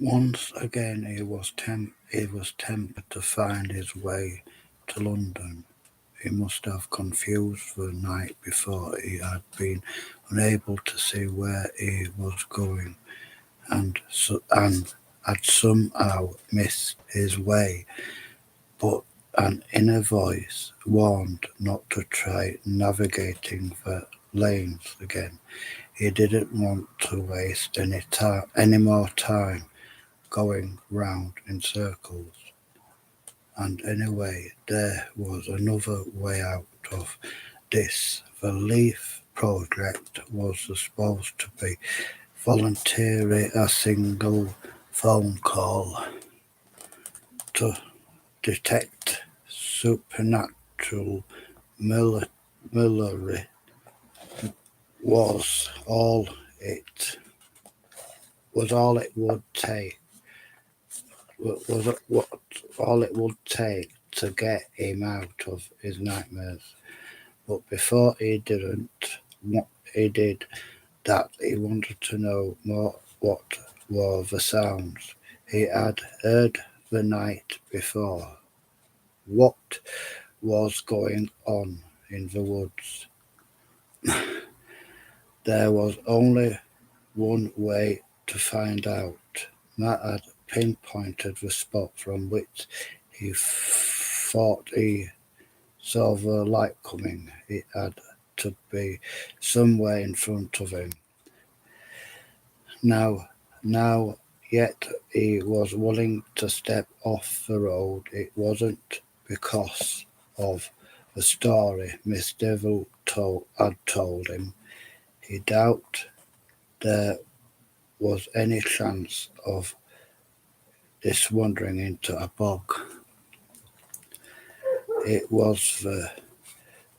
Once again he was tempted to find his way to London. He must have confused the night before. He had been unable to see where he was going, and had somehow missed his way. But an inner voice warned not to try navigating the lanes again. He didn't want to waste any more time going round in circles. And anyway, there was another way out of this. The Leaf project was supposed to be voluntarily a single phone call to detect supernatural Millery was all it would take was what all it would take to get him out of his nightmares. But before he did that, he wanted to know more what were the sounds he had heard the night before. What was going on in the woods? There was only one way to find out. Matt had pinpointed the spot from which he thought he saw the light coming. It had to be somewhere in front of him. Now, yet he was willing to step off the road. It wasn't because of the story Miss Devil had told him. He doubted there was any chance of this wandering into a bog. It was the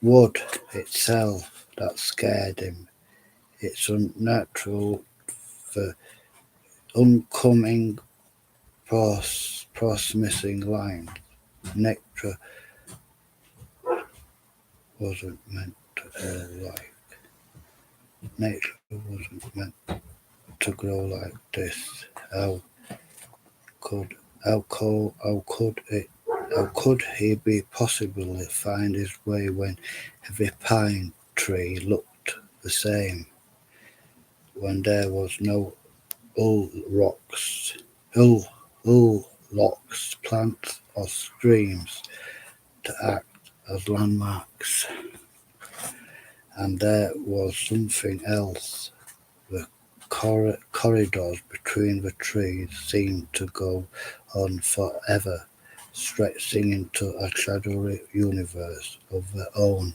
wood itself that scared him. It's unnatural, the oncoming promising line. Nature wasn't meant to grow like nature wasn't meant to grow like this. Could how could he be possibly find his way when every pine tree looked the same? When there was no hull, locks, plants, or streams to act as landmarks. And there was something else. The corridors between the trees seemed to go on forever, stretching into a shadowy universe of their own.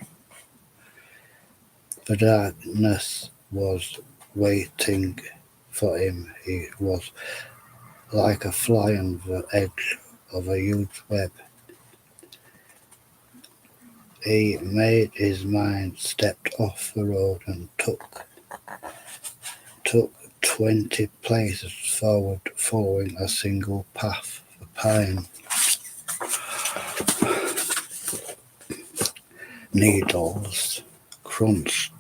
The darkness was waiting for him. He was like a fly on the edge of a huge web. He made his mind, stepped off the road, and took 20 paces forward, following a single path. The pine needles crunched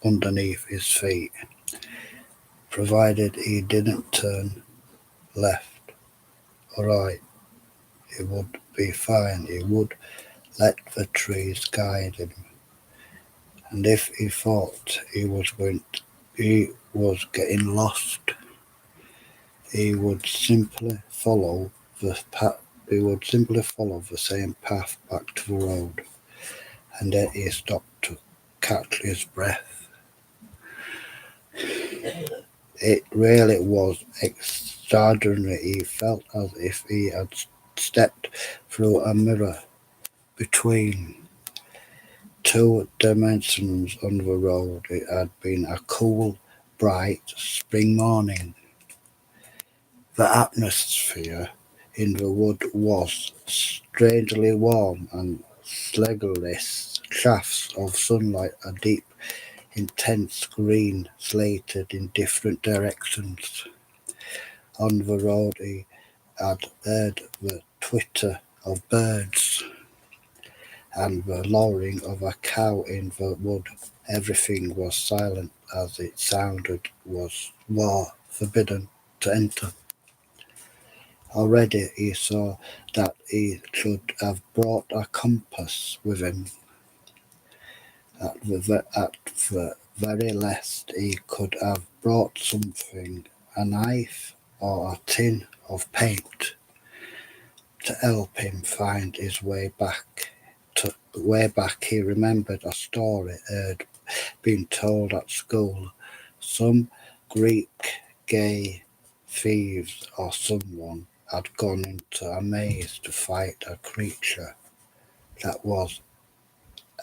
underneath his feet. Provided he didn't turn left or right, he would be fine. He would let the trees guide him. And if he thought he was getting lost, he would simply follow the path. He would simply follow the same path back to the road, and then he stopped to catch his breath. It really was extraordinary. He felt as if he had stepped through a mirror between two dimensions on the road. It had been a cool, bright spring morning. The atmosphere in the wood was strangely warm, and sluggish shafts of sunlight, a deep, intense green, slanted in different directions. On the road he had heard the twitter of birds and the lowing of a cow in the wood. Everything was silent, as it sounded was more forbidden to enter. Already he saw that he should have brought a compass with him. At the very least he could have brought something, a knife or a tin of paint, to help him find his way back. Way back he remembered a story he'd been told at school. Some Greek gay thieves or someone had gone into a maze to fight a creature that was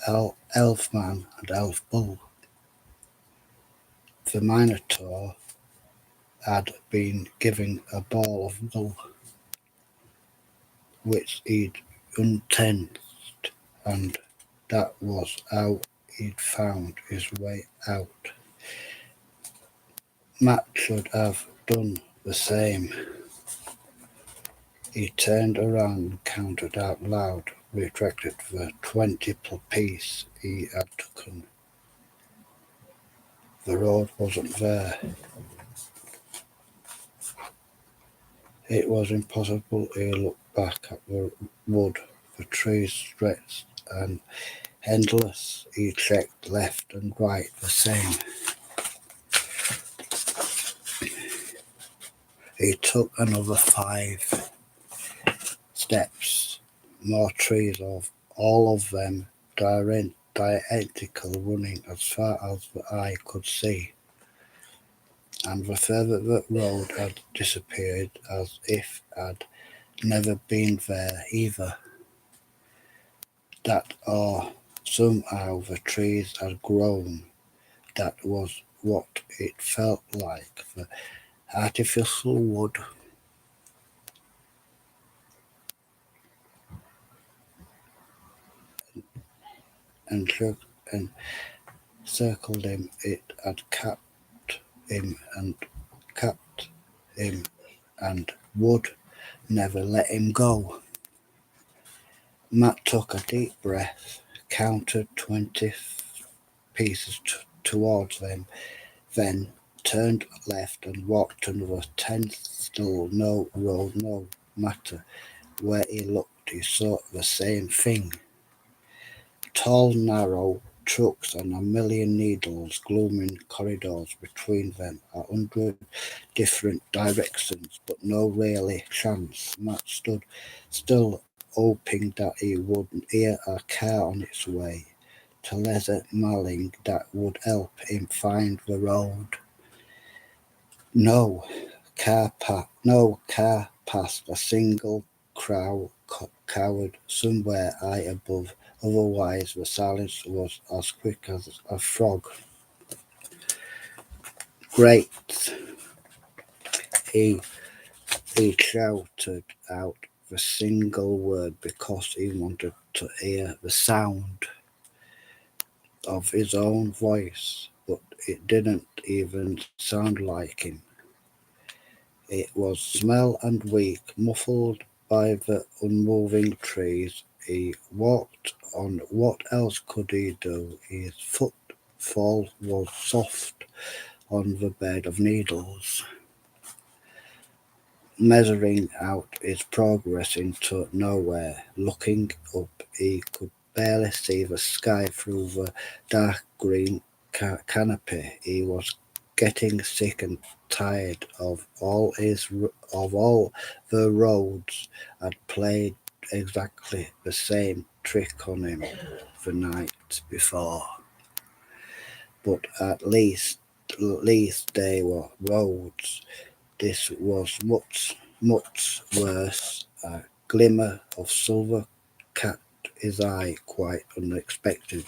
elf man and elf bull. The Minotaur had been given a ball of wool, which he'd untensed, and that was how he'd found his way out. Matt should have done the same. He turned around and counted out loud, retracted the 20th piece he had taken. The road wasn't there. It was impossible. He looked back at the wood. The trees stretched and endless. He checked left and right the same. He took another 5 steps. More trees, all of them identical, running as far as the eye could see. And the further the road had disappeared, as if it had never been there either. That or somehow the trees had grown. That was what it felt like. The artificial wood and circled him. It had capped him and would never let him go. Matt took a deep breath, counted 20 pieces towards them, then turned left and walked another 10. Still no road, no matter where he looked, he saw the same thing. Tall, narrow trucks and a million needles, glooming corridors between them, 100 different directions, but no really chance. Matt stood still, hoping that he would hear a car on its way to leather mailing that would help him find the road. No no car passed a single coward somewhere high above. Otherwise, the silence was as quick as a frog. Great! He he shouted out the single word because he wanted to hear the sound of his own voice, but it didn't even sound like him. It was small and weak, muffled by the unmoving trees. He walked on. What else could he do? His footfall was soft on the bed of needles. Measuring out his progress into nowhere, looking up, he could barely see the sky through the dark green canopy. He was getting sick and tired of all the roads had played exactly the same trick on him the night before. But at least they were roads. This was much worse. A glimmer of silver caught his eye quite unexpected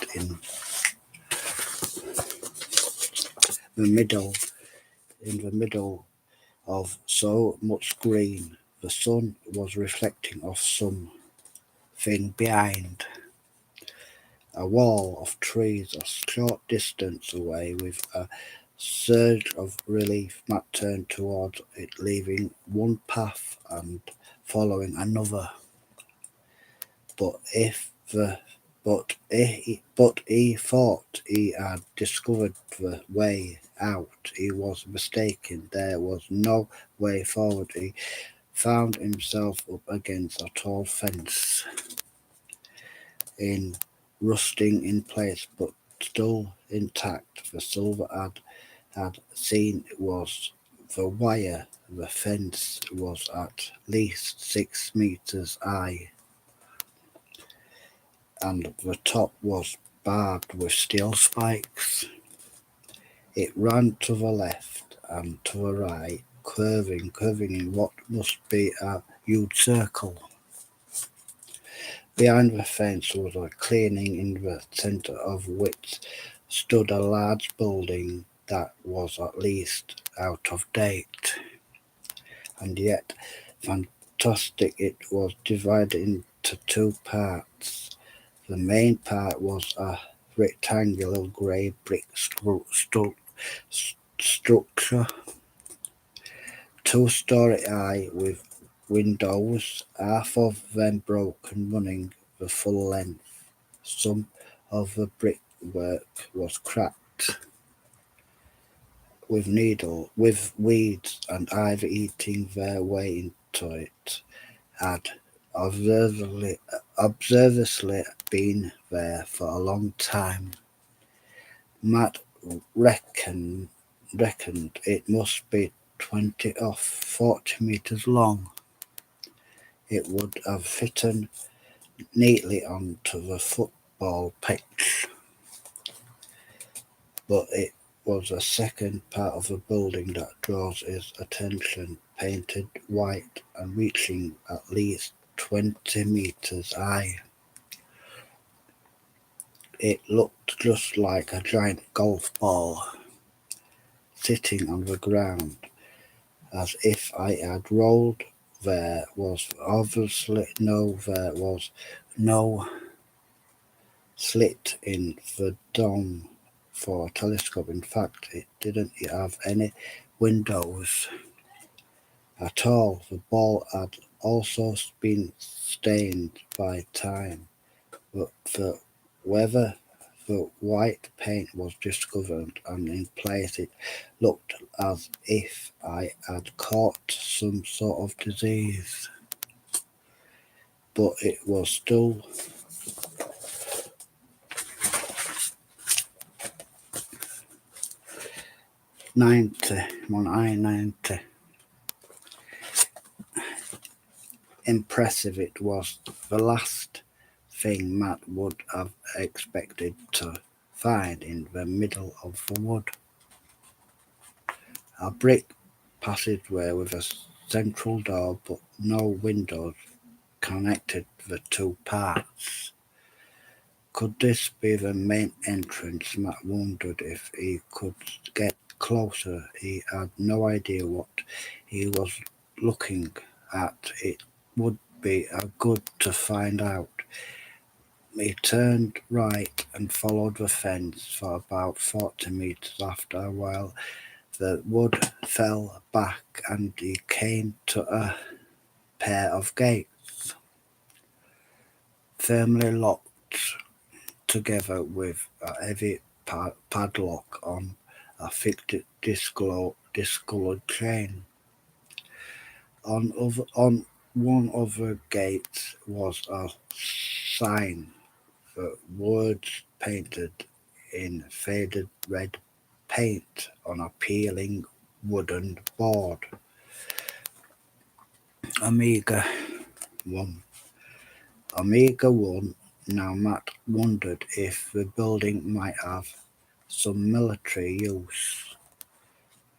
the middle in the middle of so much green. The sun was reflecting off something behind a wall of trees a short distance away. With a surge of relief, Matt turned towards it, leaving one path and following another. But if the but he thought he had discovered the way out. He was mistaken. There was no way forward. He found himself up against a tall fence, in rusting in place but still intact. The silver had seen was the wire. The fence was at least 6 meters high, and the top was barbed with steel spikes. It ran to the left and to the right, curving in what must be a huge circle. Behind the fence was a clearing in the centre of which stood a large building that was at least out of date, and yet fantastic. It was divided into two parts. The main part was a rectangular grey brick structure, 2-story high, with windows, half of them broken, running the full length. Some of the brickwork was cracked, with weeds and ivy eating their way into it, had obviously been there for a long time. Matt reckoned it must be 20 or 40 meters long. It would have fitted neatly onto the football pitch, but it was the second part of the building that draws his attention, painted white and reaching at least 20 meters high. It looked just like a giant golf ball sitting on the ground, as if I had rolled. There was no slit in the dome for a telescope. In fact, it didn't have any windows at all. The ball had also been stained by time, but the white paint was discovered, and in place it looked as if I had caught some sort of disease. But it was still 90 impressive. It was the last thing Matt would have expected to find in the middle of the wood. A brick passageway with a central door but no windows connected the two parts. Could this be the main entrance? Matt wondered if he could get closer. He had no idea what he was looking at. It would be good to find out. He turned right and followed the fence for about 40 meters. After a while, the wood fell back and he came to a pair of gates, firmly locked together with a heavy padlock on a fixed discolored chain. On one of the gates was a sign, the words painted in faded red paint on a peeling wooden board. Amiga 1. Amiga 1. Now Matt wondered if the building might have some military use.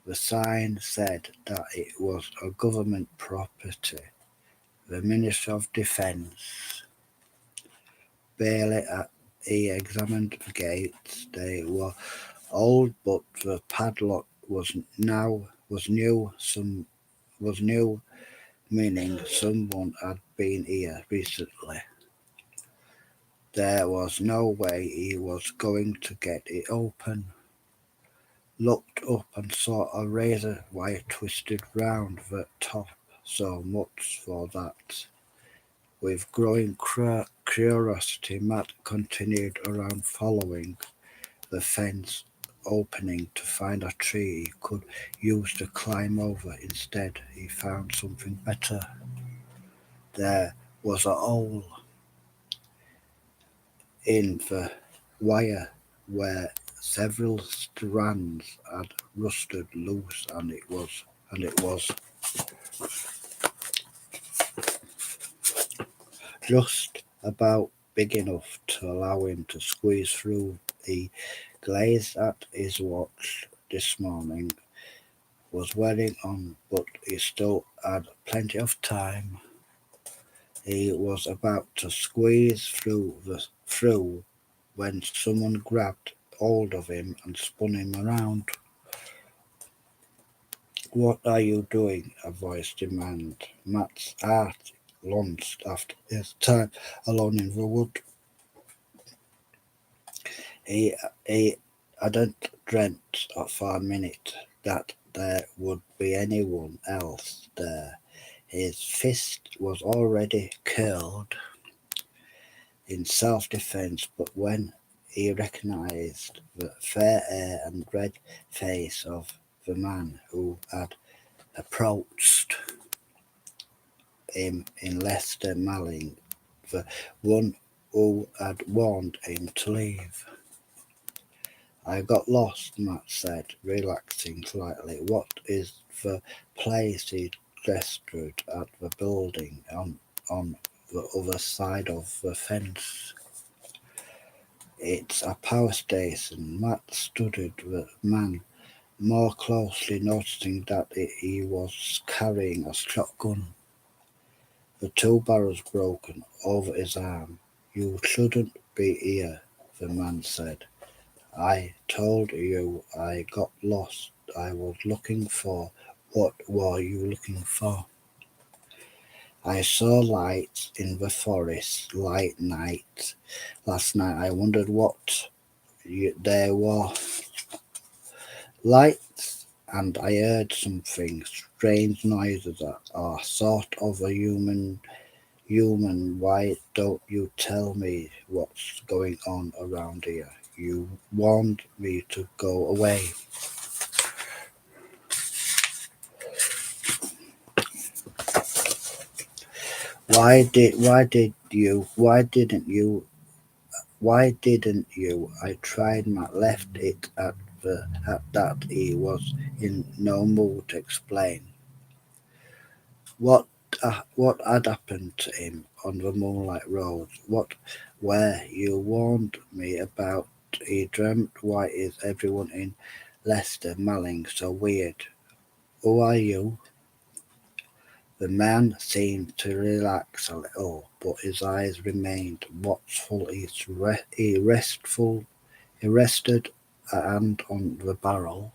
The sign said that it was a government property. The Ministry of Defence. Barely he examined the gates. They were old, but the padlock was new, meaning someone had been here recently. There was no way he was going to get it open. Looked up and saw a razor wire twisted round the top. So much for that. With growing curiosity, Matt continued around, following the fence opening to find a tree he could use to climb over. Instead, he found something better. There was a hole in the wire where several strands had rusted loose, and it was just about big enough to allow him to squeeze through. He gazed at his watch this morning, was wearing on, but he still had plenty of time. He was about to squeeze through when someone grabbed hold of him and spun him around. "What are you doing?" a voice demanded. Matt's heart launched after his time alone in the wood. He, he hadn't dreamt for a minute that there would be anyone else there. His fist was already curled in self-defense, but when he recognized the fair hair and red face of the man who had approached him in Leicester Malling, the one who had warned him to leave. "I got lost," Matt said, relaxing slightly. "What is the place?" He gestured at the building on the other side of the fence. "It's a power station." Matt studied the man more closely, noticing that he was carrying a shotgun, the two barrels broken over his arm. "You shouldn't be here," the man said. "I told you I got lost. I was looking for. What were you looking for?" "I saw lights in the forest last night. I wondered what they were. Lights, and I heard something strange noises that are sort of a human. Why don't you tell me what's going on around here? You warned me to go away." Why didn't you? I tried. Matt left it at that. He was in no mood to explain what had happened to him on the moonlight road. Where you warned me about. He dreamt. Why is everyone in Leicester Malling so weird? Who are you? The man seemed to relax a little, but his eyes remained watchful. He rested a hand on the barrel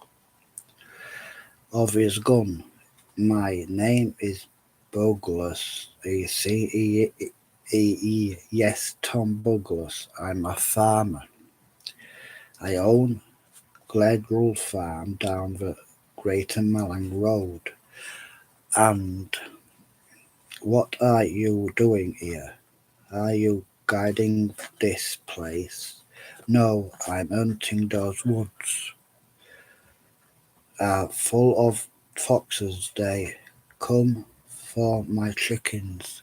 of his gun. "My name is Douglas." Yes, Tom Douglas. I'm a farmer. I own Gledwell Farm down the Greater Malling Road. "And what are you doing here? Are you guiding this place?" "No, I'm hunting. Those woods are full of foxes. They come for my chickens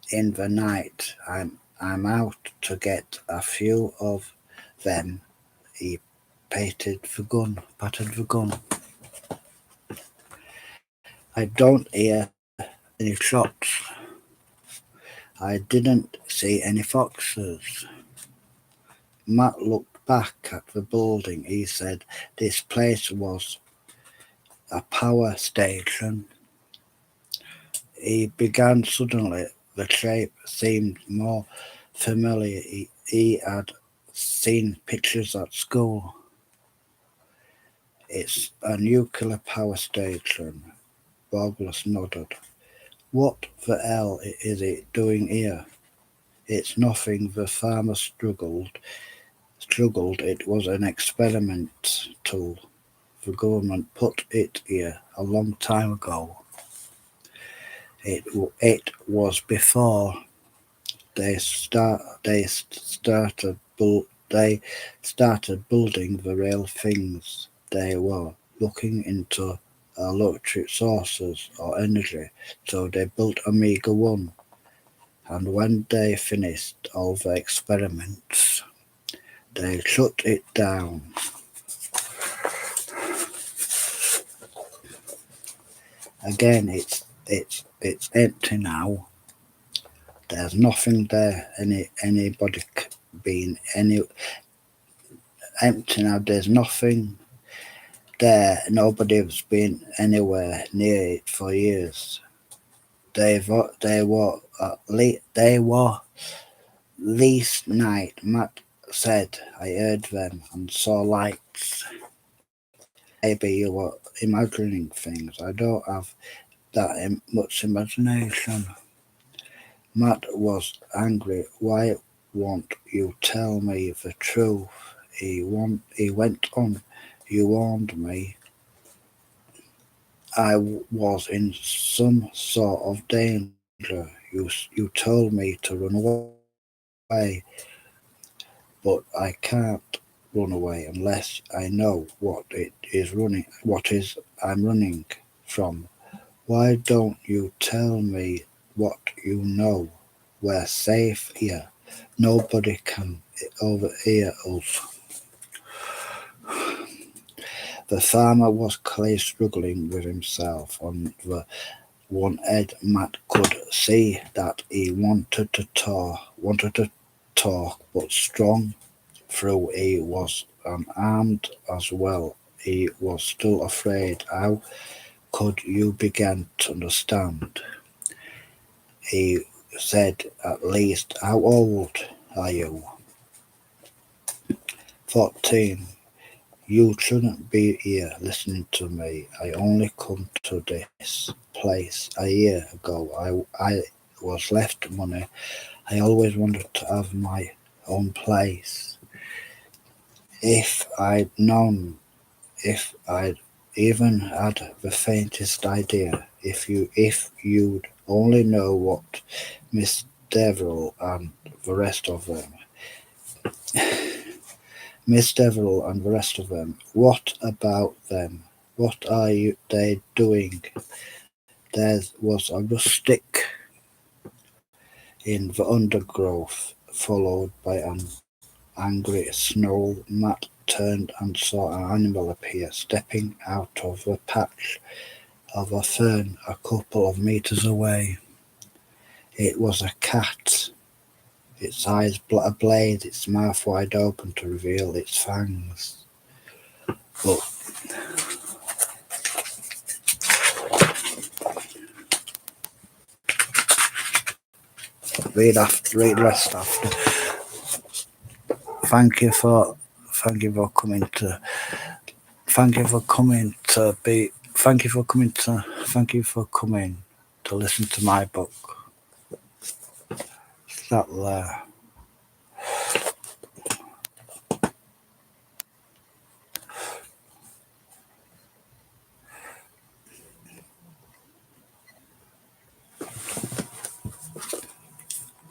in the night. I'm out to get a few of them." He patted the gun. "I don't hear any shots. I didn't see any foxes." Matt looked back at the building. He said this place was a power station. He began suddenly. The shape seemed more familiar. He had seen pictures at school. "It's a nuclear power station." Douglas nodded. "What the hell is it doing here?" "It's nothing." The farmer struggled. "It was an experiment tool. The government put it here a long time ago. It was before they started they started building the real things. They were looking into electric sources or energy, so they built Omega 1. And when they finished all the experiments, they shut it down. Again, it's empty now. There's nothing there. Anybody being any empty now. There's nothing there. Nobody's been anywhere near it for years. They were least night. Matt said I heard them and saw lights. Maybe you were imagining things. I don't have that much imagination. Matt was angry. Why won't you tell me the truth? He went on. You warned me. I was in some sort of danger. You told me to run away, but I can't run away unless I know what is I'm running from. Why don't you tell me what you know? We're safe here. Nobody can overhear us. The farmer was clearly struggling with himself. On the one hand, Matt could see that he wanted to talk, but strong through he was unarmed as well. He was still afraid. How could you begin to understand? He said, at least, how old are you? 14. You shouldn't be here listening to me. I only come to this place a year ago. I was left money. I always wanted to have my own place. If I'd even had the faintest idea, if you'd only know what Miss Deverill and the rest of them, what about them? What are they doing? There was a rustic in the undergrowth, followed by an angry snarl. Matt turned and saw an animal appear, stepping out of the patch of a fern a couple of meters away. It was a cat, its eyes ablaze, its mouth wide open to reveal its fangs. But read the rest after. Thank you for coming to listen to my book. That there.